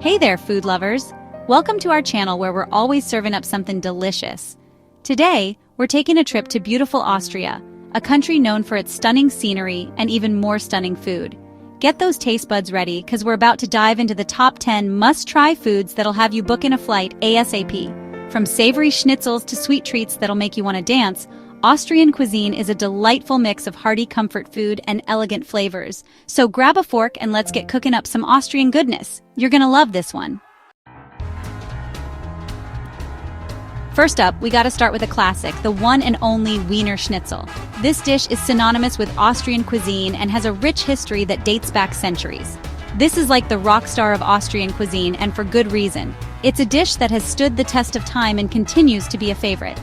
Hey there, food lovers! Welcome to our channel where we're always serving up something delicious. Today, we're taking a trip to beautiful Austria, a country known for its stunning scenery and even more stunning food. Get those taste buds ready, because we're about to dive into the top 10 must-try foods that'll have you book in a flight ASAP. From savory schnitzels to sweet treats that'll make you want to dance, Austrian cuisine is a delightful mix of hearty comfort food and elegant flavors. So grab a fork and let's get cooking up some Austrian goodness. You're gonna love this one. First up, we gotta start with a classic, the one and only Wiener Schnitzel. This dish is synonymous with Austrian cuisine and has a rich history that dates back centuries. This is like the rock star of Austrian cuisine, and for good reason. It's a dish that has stood the test of time and continues to be a favorite.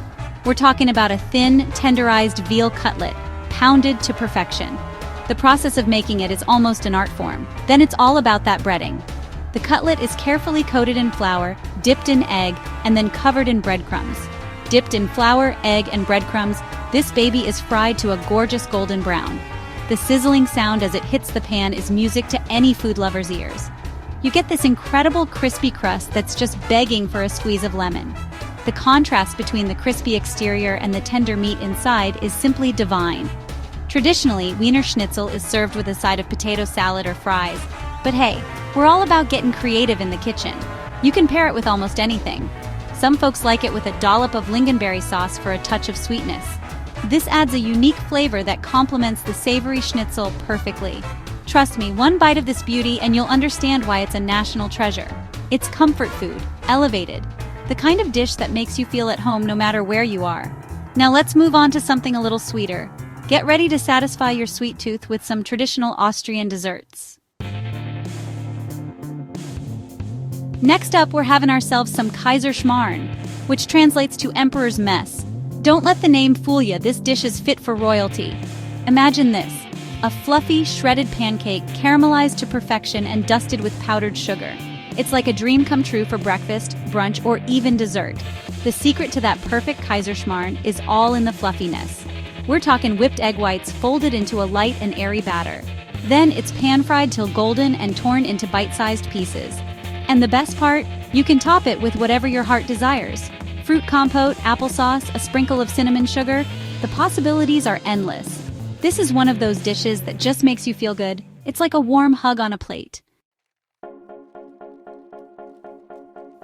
We're talking about a thin, tenderized veal cutlet, pounded to perfection. The process of making it is almost an art form. Then it's all about that breading. The cutlet is carefully coated in flour, dipped in egg, and then covered in breadcrumbs. Dipped in flour, egg, and breadcrumbs, this baby is fried to a gorgeous golden brown. The sizzling sound as it hits the pan is music to any food lover's ears. You get this incredible crispy crust that's just begging for a squeeze of lemon. The contrast between the crispy exterior and the tender meat inside is simply divine. Traditionally, Wiener Schnitzel is served with a side of potato salad or fries. But hey, we're all about getting creative in the kitchen. You can pair it with almost anything. Some folks like it with a dollop of lingonberry sauce for a touch of sweetness. This adds a unique flavor that complements the savory schnitzel perfectly. Trust me, one bite of this beauty and you'll understand why it's a national treasure. It's comfort food, elevated. The kind of dish that makes you feel at home no matter where you are. Now let's move on to something a little sweeter. Get ready to satisfy your sweet tooth with some traditional Austrian desserts. Next up, we're having ourselves some Kaiserschmarrn, which translates to Emperor's Mess. Don't let the name fool you, this dish is fit for royalty. Imagine this, a fluffy, shredded pancake caramelized to perfection and dusted with powdered sugar. It's like a dream come true for breakfast, brunch, or even dessert. The secret to that perfect Kaiserschmarrn is all in the fluffiness. We're talking whipped egg whites folded into a light and airy batter. Then it's pan-fried till golden and torn into bite-sized pieces. And the best part? You can top it with whatever your heart desires. Fruit compote, applesauce, a sprinkle of cinnamon sugar. The possibilities are endless. This is one of those dishes that just makes you feel good. It's like a warm hug on a plate.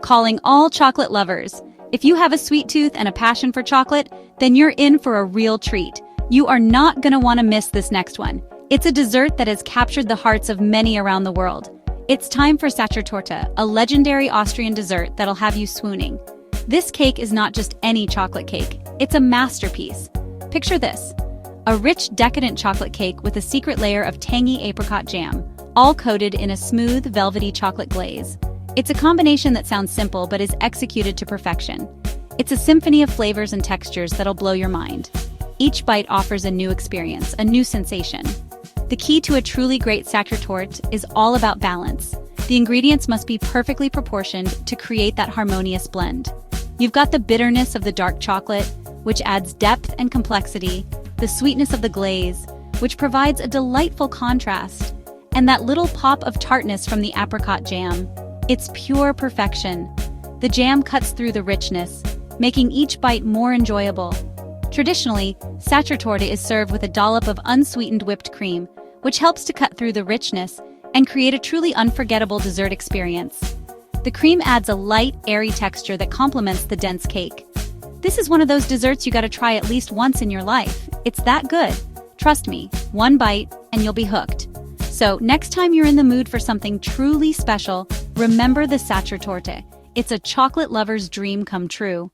Calling all chocolate lovers. If you have a sweet tooth and a passion for chocolate, then you're in for a real treat. You are not gonna want to miss this next one. It's a dessert that has captured the hearts of many around the world. It's time for Sachertorte, a legendary Austrian dessert that'll have you swooning. This cake is not just any chocolate cake, it's a masterpiece. Picture this, a rich, decadent chocolate cake with a secret layer of tangy apricot jam, all coated in a smooth, velvety chocolate glaze. It's a combination that sounds simple but is executed to perfection. It's a symphony of flavors and textures that'll blow your mind. Each bite offers a new experience, a new sensation. The key to a truly great Sachertorte is all about balance. The ingredients must be perfectly proportioned to create that harmonious blend. You've got the bitterness of the dark chocolate, which adds depth and complexity, the sweetness of the glaze, which provides a delightful contrast, and that little pop of tartness from the apricot jam. It's pure perfection. The jam cuts through the richness, making each bite more enjoyable. Traditionally, Sachertorte is served with a dollop of unsweetened whipped cream, which helps to cut through the richness and create a truly unforgettable dessert experience. The cream adds a light, airy texture that complements the dense cake. This is one of those desserts you gotta try at least once in your life. It's that good. Trust me, one bite and you'll be hooked. So next time you're in the mood for something truly special, remember the Sachertorte. It's a chocolate lover's dream come true.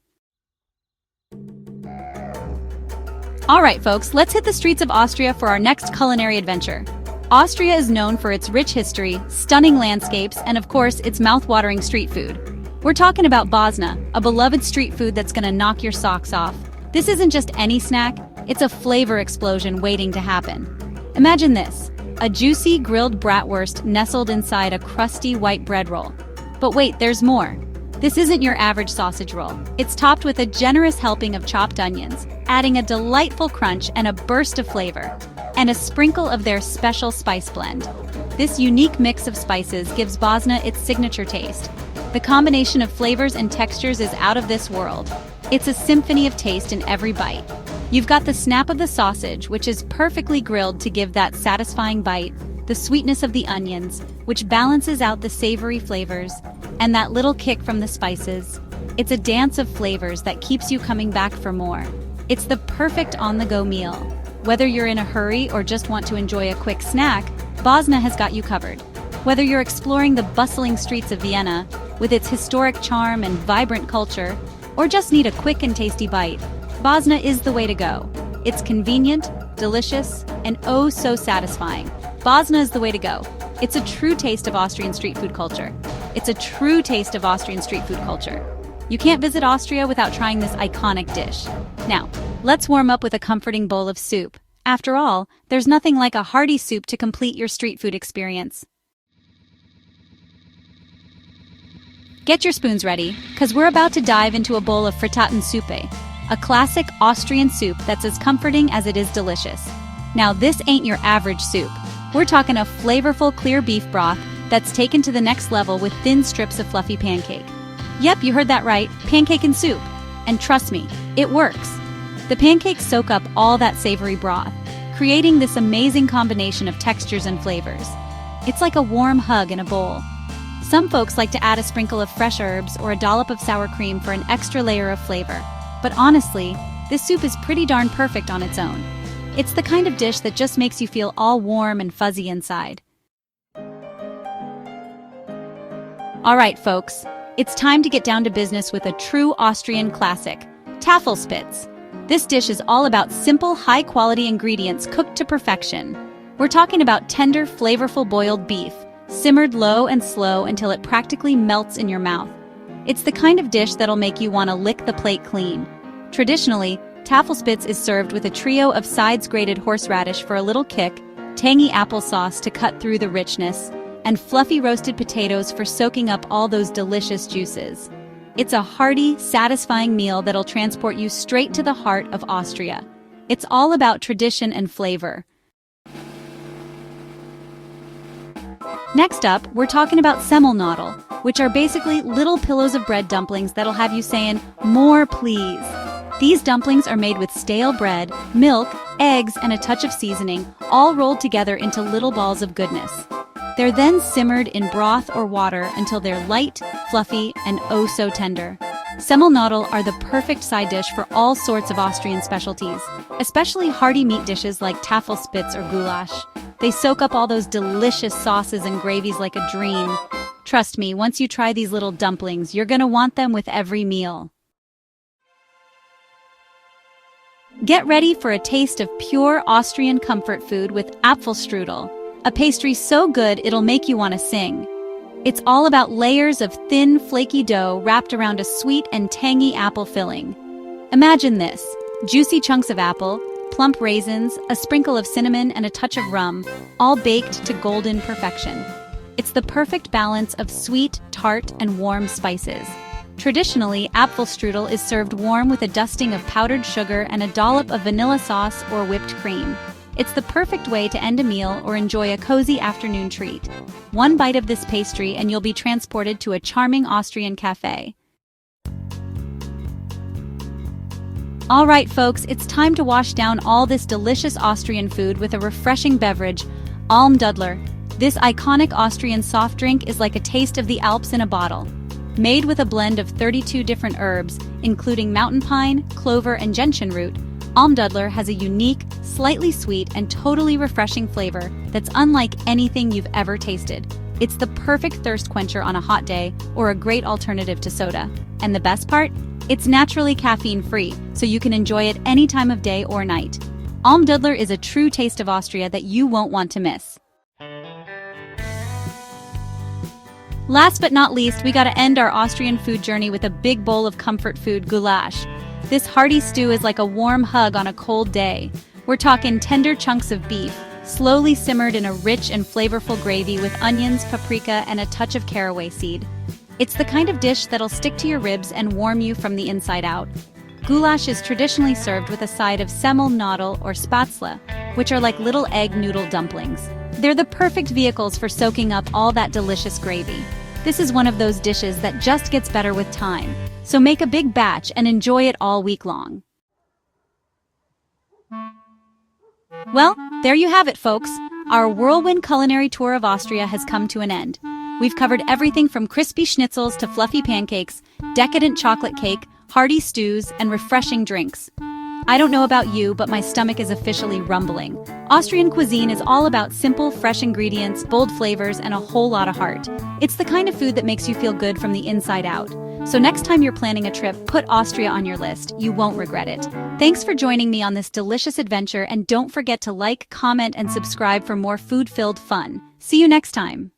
All right, folks, let's hit the streets of Austria for our next culinary adventure. Austria is known for its rich history, stunning landscapes, and of course, its mouth-watering street food. We're talking about Bosna, a beloved street food that's gonna knock your socks off. This isn't just any snack, it's a flavor explosion waiting to happen. Imagine this. A juicy grilled bratwurst nestled inside a crusty white bread roll. But wait, there's more. This isn't your average sausage roll. It's topped with a generous helping of chopped onions, adding a delightful crunch and a burst of flavor. and a sprinkle of their special spice blend. This unique mix of spices gives Bosna its signature taste. The combination of flavors and textures is out of this world. It's a symphony of taste in every bite. You've got the snap of the sausage, which is perfectly grilled to give that satisfying bite, the sweetness of the onions, which balances out the savory flavors, and that little kick from the spices. It's a dance of flavors that keeps you coming back for more. It's the perfect on-the-go meal. Whether you're in a hurry or just want to enjoy a quick snack, Bosna has got you covered. Whether you're exploring the bustling streets of Vienna, with its historic charm and vibrant culture, or just need a quick and tasty bite, Bosna is the way to go. It's convenient, delicious, and oh so satisfying. Bosna is the way to go. It's a true taste of Austrian street food culture. It's a true taste of Austrian street food culture. You can't visit Austria without trying this iconic dish. Now, let's warm up with a comforting bowl of soup. After all, there's nothing like a hearty soup to complete your street food experience. Get your spoons ready, because we're about to dive into a bowl of frittaten soupe, a classic Austrian soup that's as comforting as it is delicious. Now, this ain't your average soup. We're talking a flavorful clear beef broth that's taken to the next level with thin strips of fluffy pancake. Yep, you heard that right, pancake and soup. And trust me, it works. The pancakes soak up all that savory broth, creating this amazing combination of textures and flavors. It's like a warm hug in a bowl. Some folks like to add a sprinkle of fresh herbs or a dollop of sour cream for an extra layer of flavor. But honestly, this soup is pretty darn perfect on its own. It's the kind of dish that just makes you feel all warm and fuzzy inside. All right, folks, it's time to get down to business with a true Austrian classic, Tafelspitz. This dish is all about simple, high-quality ingredients cooked to perfection. We're talking about tender, flavorful boiled beef, simmered low and slow until it practically melts in your mouth. It's the kind of dish that'll make you want to lick the plate clean. Traditionally, Tafelspitz is served with a trio of sides grated horseradish for a little kick, tangy applesauce to cut through the richness, and fluffy roasted potatoes for soaking up all those delicious juices. It's a hearty, satisfying meal that'll transport you straight to the heart of Austria. It's all about tradition and flavor. Next up, we're talking about Semmelknödel, which are basically little pillows of bread dumplings that'll have you saying, "More, please." These dumplings are made with stale bread, milk, eggs, and a touch of seasoning, all rolled together into little balls of goodness. They're then simmered in broth or water until they're light, fluffy, and oh so tender. Semmelknödel are the perfect side dish for all sorts of Austrian specialties, especially hearty meat dishes like Tafelspitz or goulash. They soak up all those delicious sauces and gravies like a dream. Trust me, once you try these little dumplings, you're gonna want them with every meal. Get ready for a taste of pure Austrian comfort food with Apfelstrudel, a pastry so good it'll make you want to sing. It's all about layers of thin, flaky dough wrapped around a sweet and tangy apple filling. Imagine this: juicy chunks of apple, plump raisins, a sprinkle of cinnamon, and a touch of rum, all baked to golden perfection. It's the perfect balance of sweet, tart, and warm spices. Traditionally, Apfelstrudel is served warm with a dusting of powdered sugar and a dollop of vanilla sauce or whipped cream. It's the perfect way to end a meal or enjoy a cozy afternoon treat. One bite of this pastry and you'll be transported to a charming Austrian cafe. All right, folks, it's time to wash down all this delicious Austrian food with a refreshing beverage, Almdudler. This iconic Austrian soft drink is like a taste of the Alps in a bottle. Made with a blend of 32 different herbs, including mountain pine, clover, and gentian root, Almdudler has a unique, slightly sweet, and totally refreshing flavor that's unlike anything you've ever tasted. It's the perfect thirst quencher on a hot day or a great alternative to soda. And the best part? It's naturally caffeine-free, so you can enjoy it any time of day or night. Almdudler is a true taste of Austria that you won't want to miss. Last but not least, we gotta end our Austrian food journey with a big bowl of comfort food, goulash. This hearty stew is like a warm hug on a cold day. We're talking tender chunks of beef, slowly simmered in a rich and flavorful gravy with onions, paprika, and a touch of caraway seed. It's the kind of dish that'll stick to your ribs and warm you from the inside out. Goulash is traditionally served with a side of Semmel, Knödel, or Spätzle, which are like little egg noodle dumplings. They're the perfect vehicles for soaking up all that delicious gravy. This is one of those dishes that just gets better with time, so make a big batch and enjoy it all week long. Well, there you have it, folks. Our whirlwind culinary tour of Austria has come to an end. We've covered everything from crispy schnitzels to fluffy pancakes, decadent chocolate cake, hearty stews, and refreshing drinks. I don't know about you, but my stomach is officially rumbling. Austrian cuisine is all about simple, fresh ingredients, bold flavors, and a whole lot of heart. It's the kind of food that makes you feel good from the inside out. So next time you're planning a trip, put Austria on your list. You won't regret it. Thanks for joining me on this delicious adventure, and don't forget to like, comment, and subscribe for more food-filled fun. See you next time.